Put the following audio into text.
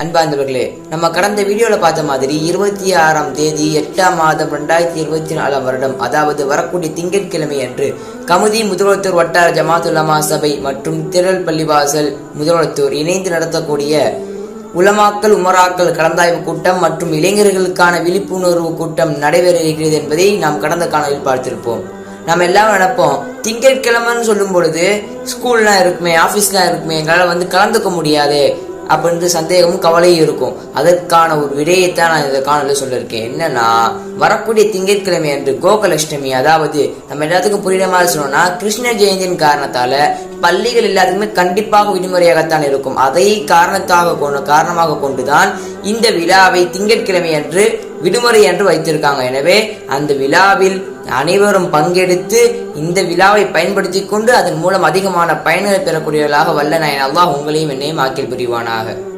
அன்பார்ந்தவர்களே, நம்ம கடந்த வீடியோல பார்த்த மாதிரி 26ஆம் தேதி 8ஆம் மாதம் 2024ஆம் வருடம், அதாவது வரக்கூடிய திங்கட்கிழமை அன்று கமுதி முதல்வத்தூர் வட்டார ஜமாத் உலமா சபை மற்றும் திரள் பள்ளிவாசல் முதல்வத்தூர் இணைந்து நடத்தக்கூடிய உலமாக்கல் உமராக்கள் கலந்தாய்வு கூட்டம் மற்றும் இளைஞர்களுக்கான விழிப்புணர்வு கூட்டம் நடைபெற இருக்கிறது என்பதை நாம் கடந்த காணொலியில் பார்த்திருப்போம். நம்ம எல்லாம் நினைப்போம், திங்கட்கிழமைன்னு சொல்லும் பொழுது ஸ்கூல்லாம் இருக்குமே, ஆபீஸ்லாம் இருக்குமே, எங்களால் கலந்துக்க முடியாது அப்படின்ற சந்தேகமும் கவலையும் இருக்கும். அதற்கான ஒரு விடயத்தான் நான் இந்த காணொலியில் சொல்லியிருக்கேன். என்னன்னா, வரக்கூடிய திங்கட்கிழமை அன்று கோகுலாஷ்டமி, அதாவது நம்ம எல்லாத்துக்கும் புரியுற மாதிரி சொன்னோம்னா கிருஷ்ண ஜெயந்தியின் காரணத்தால பள்ளிகள் எல்லாத்துக்குமே கண்டிப்பாக விடுமுறையாகத்தான் இருக்கும். அதை காரணமாக கொண்டுதான் இந்த விழாவை திங்கட்கிழமை அன்று விடுமுறை என்று வைத்திருக்காங்க. எனவே அந்த விழாவில் அனைவரும் பங்கெடுத்து இந்த விழாவை பயன்படுத்தி கொண்டு அதன் மூலம் அதிகமான பயன்களை பெறக்கூடியவர்களாக வல்ல நாயன் அல்லாஹ் உங்களையும் என்னையும் ஆக்கில் புரிவானாக.